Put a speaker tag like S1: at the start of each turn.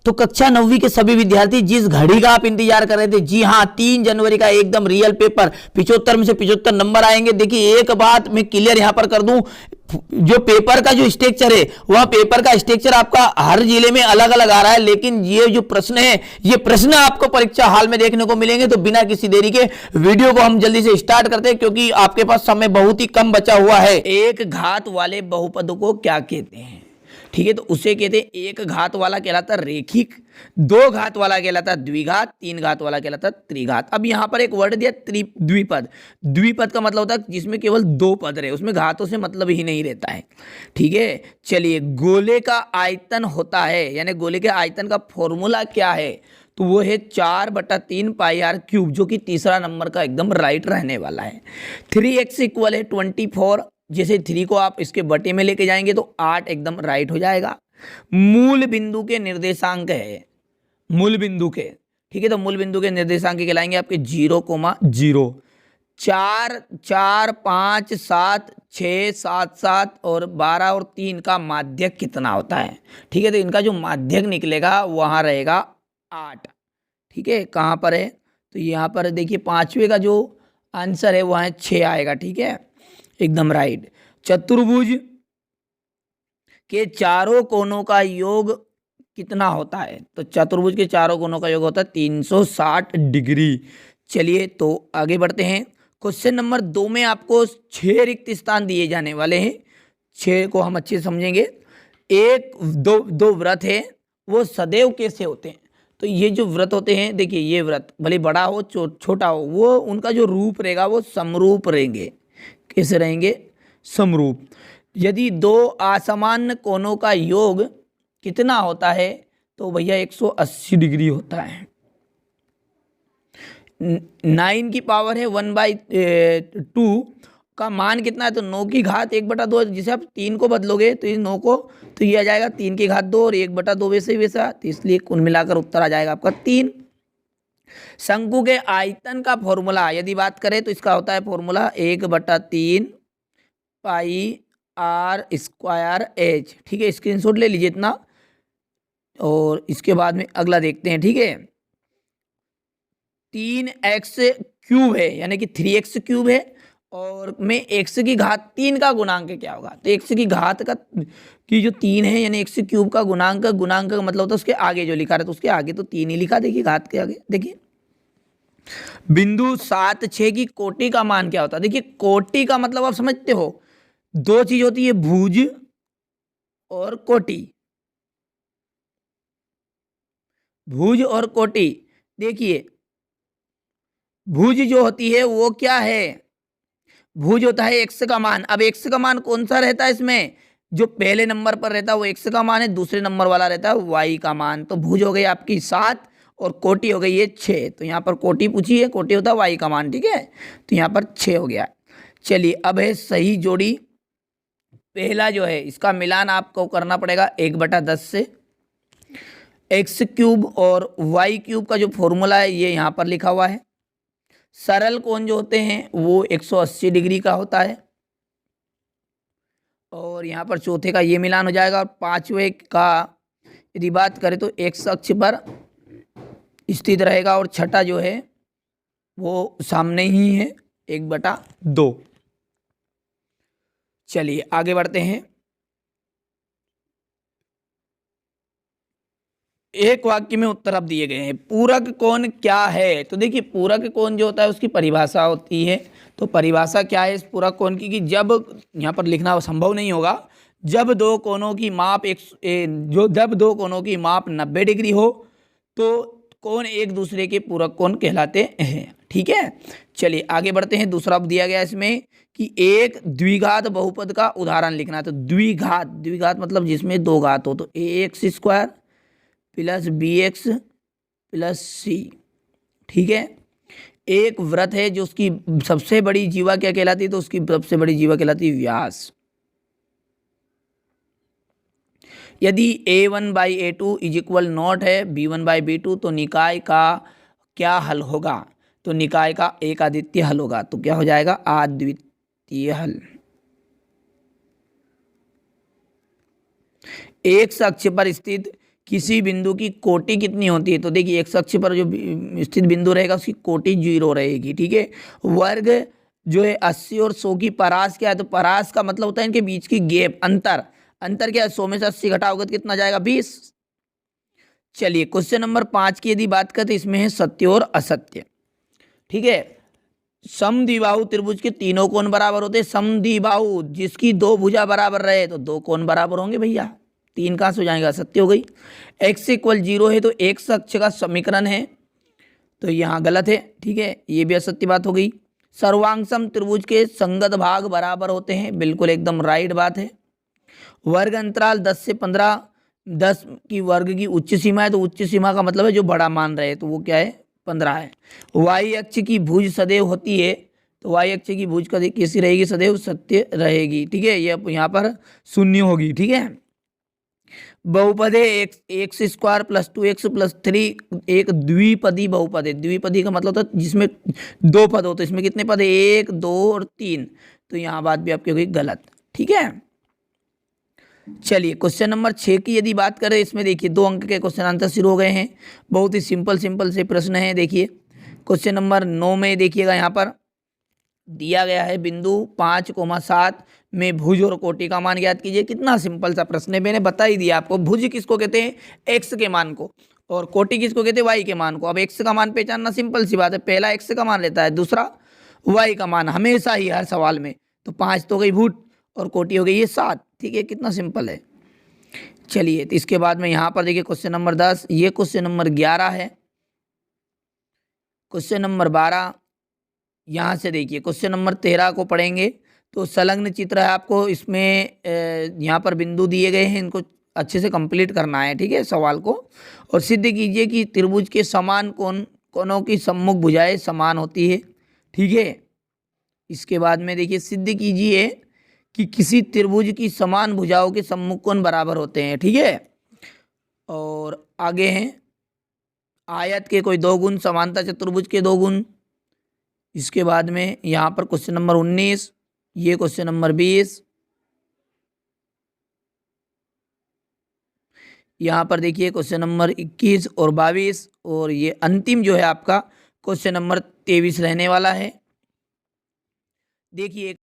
S1: तो कक्षा 9वीं के सभी विद्यार्थी जिस घड़ी का आप इंतजार कर रहे थे, जी हाँ, 3 जनवरी का एकदम रियल पेपर, 75 में से 75 नंबर आएंगे। देखिए एक बात मैं क्लियर यहां पर कर दूं, जो पेपर का जो स्ट्रक्चर है, वह पेपर का स्ट्रक्चर आपका हर जिले में अलग अलग आ रहा है, लेकिन ये जो प्रश्न है, ये प्रश्न आपको परीक्षा हाल में देखने को मिलेंगे। तो बिना किसी देरी के वीडियो को हम जल्दी से स्टार्ट करते हैं, क्योंकि आपके पास समय बहुत ही कम बचा हुआ है। एक घात वाले बहुपद को क्या कहते हैं? ठीक है, तो उसे कहते हैं एक घात वाला कहलाता रेखिक, दो घात वाला कहलाता द्विघात, तीन घात वाला कहलाता त्रिघात। अब यहां पर एक वर्ड दिया द्विपद। द्विपद का मतलब होता है जिसमें केवल दो पद रहे, उसमें घातों से मतलब ही नहीं रहता है। ठीक है, चलिए, गोले का आयतन होता है, यानी गोले के आयतन का फॉर्मूला क्या है? तो वो है 4/3 पाई आर क्यूब, जो कि तीसरा नंबर का एकदम राइट रहने वाला है। 3x इक्वल है 24। जैसे 3 को आप इसके बटे में लेके जाएंगे तो 8 एकदम राइट हो जाएगा। मूल बिंदु के निर्देशांक है, मूल बिंदु के, ठीक है, तो मूल बिंदु के निर्देशांक कहलाएंगे आपके 0,0, 4, 4, 5, 7, 6, 7, 7 और 12 और 3 का माध्यक कितना होता है? ठीक है, तो इनका जो माध्यक निकलेगा वहाँ रहेगा 8। ठीक है, कहाँ पर है? तो यहाँ पर देखिए पांचवे का जो आंसर है वहाँ 6 आएगा। ठीक है, एकदम राइट। चतुर्भुज के चारों कोनों का योग कितना होता है? तो चतुर्भुज के चारों कोनों का योग होता है 360 डिग्री। चलिए, तो आगे बढ़ते हैं। क्वेश्चन नंबर 2 में आपको 6 रिक्त स्थान दिए जाने वाले हैं। 6 को हम अच्छे से समझेंगे। एक दो व्रत है, वो सदैव कैसे होते हैं? तो ये जो व्रत होते हैं, देखिए ये व्रत भले बड़ा हो छोटा हो, वो उनका जो रूप रहेगा वो समरूप रहेंगे। कैसे रहेंगे? समरूप। यदि दो असमान कोणों का योग कितना होता है? तो भैया 180 डिग्री होता है। 9 की पावर है 1/2 का मान कितना है? तो 9 की घात 1/2। जिसे आप 3 को बदलोगे तो ये 9 को, तो ये आ जाएगा 3 की घात 2 और 1/2 वैसे ही वैसा, तो इसलिए कुल मिलाकर उत्तर आ जाएगा आपका 3। शंकु के आयतन का फॉर्मूला यदि बात करें तो इसका होता है formula 1/3 pi r square h. ठीक है, स्क्रीनशॉट ले लीजिए इतना, और इसके बाद में अगला देखते हैं। ठीक है, 3x क्यूब है, यानी कि 3x क्यूब है, और में x की घात 3 का गुणांक क्या होगा? तो x की घात का की जो 3 है, यानी x क्यूब का गुणांक का मतलब होता है उसके आगे जो लिखा रहता है, तो उसके आगे तो 3 ही लिखा, देखिए घात के आगे। देखिए बिंदु 7, 6 की कोटि का मान क्या होता है? देखिए कोटि का मतलब आप समझते हो, दो चीज होती है, भुज और कोटि। भुज और कोटि, देखिए भुज जो होती है वो क्या है? भुज होता है x का मान। अब x का मान कौन सा रहता है इसमें? जो पहले नंबर पर रहता है वो x का मान है, दूसरे नंबर वाला रहता है y का मान। तो भुज हो गई आपकी 7 और कोटि हो गई है 6। तो यहाँ पर कोटि पूछी है, कोटि होता है y का मान। ठीक है, तो यहाँ पर 6 हो गया। चलिए, अब है सही जोड़ी। पहला जो है इसका मिलान आपको करना पड़ेगा 1/10 से। x क्यूब और y क्यूब का जो फॉर्मूला है ये यहाँ पर लिखा हुआ है। सरल कोण जो होते हैं वो 180 डिग्री का होता है, और यहाँ पर चौथे का ये मिलान हो जाएगा। और पांचवे का यदि बात करें तो x अक्ष पर स्थित रहेगा, और छठा जो है वो सामने ही है 1/2। चलिए आगे बढ़ते हैं। एक वाक्य में उत्तर अब दिए गए हैं। पूरक कोण क्या है? तो देखिए पूरक कोण जो होता है उसकी परिभाषा होती है। तो परिभाषा क्या है इस पूरक कोण की? कि जब, यहाँ पर लिखना संभव नहीं होगा, जब दो कोणों की माप जब दो कोणों की माप 90 डिग्री हो तो कोण एक दूसरे के पूरक कोण कहलाते हैं। ठीक है, चलिए आगे बढ़ते हैं। दूसरा दिया गया इसमें कि एक द्विघात बहुपद का उदाहरण लिखना है। तो द्विघात मतलब जिसमें दो घात हो, तो ax² plus bx plus c। ठीक है, एक वृत्त है जो उसकी सबसे बड़ी जीवा क्या कहलाती है? तो उसकी सबसे बड़ी जीवा कहलाती है व्यास। यदि a1/a2 इज इक्वल नॉट है b1/b2 तो निकाय का क्या हल होगा? तो निकाय का एक अद्वितीय हल होगा। तो क्या हो जाएगा? अद्वितीय हल। एक अक्ष पर स्थित किसी बिंदु की कोटि कितनी होती है, तो देखिए एक्स अक्ष पर जो स्थित बिंदु रहेगा उसकी कोटि 0 रहेगी, ठीक है। वर्ग जो है 80 और 100 की परास क्या है, तो परास का मतलब होता है इनके बीच की गैप, अंतर। अंतर क्या है, 100 में से 80 घटाओगे तो कितना जाएगा, 20। चलिए क्वेश्चन नंबर 5 की यदि बात करें तो इसमें है सत्य और असत्य, ठीक है। समद्विबाहु त्रिभुज के तीनों कोण बराबर होते हैं। समद्विबाहु जिसकी दो भुजा बराबर रहे तो दो कोण बराबर होंगे भैया, 3 कहाँ से हो जाएगा, सत्य हो गई। x इक्वल 0 है तो x अक्ष का समीकरण है, तो यहाँ गलत है, ठीक है, ये भी असत्य बात हो गई। सर्वांगसम त्रिभुज के संगत भाग बराबर होते हैं, बिल्कुल एकदम राइट बात है। वर्ग अंतराल 10 से 15, 10 की वर्ग की उच्च सीमा है, तो उच्च सीमा का मतलब है जो बड़ा मान रहे, तो वो क्या है, 15 है। वाई अक्ष की भुज सदैव होती है, तो वाई अक्ष की भुज कैसी रहेगी, सदैव सत्य रहेगी, ठीक है, ये यहाँ पर शून्य होगी, ठीक है। बहुपद है x square plus 2x plus 3 एक द्विपदी बहुपद है। द्विपदी का मतलब होता है जिसमें दो पद होते हैं, इसमें कितने पद है, 1 2 और 3, तो यहाँ बात भी आपकी होगी गलत, ठीक है। चलिए क्वेश्चन नंबर 6 की यदि बात करें, इसमें देखिए 2 अंक के क्वेश्चन आंसर शुरू हो गए हैं, बहुत ही सिंपल से प्रश्न है। देखिए क्वेश्चन नंबर 9 में देखिएगा, यहाँ पर दिया गया है बिंदु 5,7 में भुज और कोटि का मान ज्ञात कीजिए। कितना सिंपल सा प्रश्न है, मैंने बता ही दिया आपको। भुज किसको कहते हैं, एक्स के मान को, और कोटि किसको कहते हैं, वाई के मान को। अब एक्स का मान पहचानना सिंपल सी बात है, पहला एक्स का मान लेता है, दूसरा वाई का मान, हमेशा ही हर सवाल में। तो 5 तो गई भुज और कोटि हो गई ये 7, ठीक है, कितना सिंपल है। चलिए तो इसके बाद में यहाँ पर देखिए क्वेश्चन नंबर 10, ये क्वेश्चन नंबर 11 है, क्वेश्चन नंबर 12, यहाँ से देखिए क्वेश्चन नंबर 13 को पढ़ेंगे तो संलग्न चित्र है आपको, इसमें यहाँ पर बिंदु दिए गए हैं, इनको अच्छे से कंप्लीट करना है, ठीक है, सवाल को। और सिद्ध कीजिए कि त्रिभुज के समान कोणों की सम्मुख भुजाएं समान होती है, ठीक है। इसके बाद में देखिए सिद्ध कीजिए कि किसी त्रिभुज की समान भुजाओं के सम्मुख कोण बराबर होते हैं, ठीक है। और आगे हैं आयत के कोई 2 गुण, समांतर चतुर्भुज के 2 गुण। इसके बाद में यहाँ पर क्वेश्चन नंबर 19, ये क्वेश्चन नंबर 20, यहाँ पर देखिए क्वेश्चन नंबर 21 और 22, और ये अंतिम जो है आपका क्वेश्चन नंबर 23 रहने वाला है। देखिए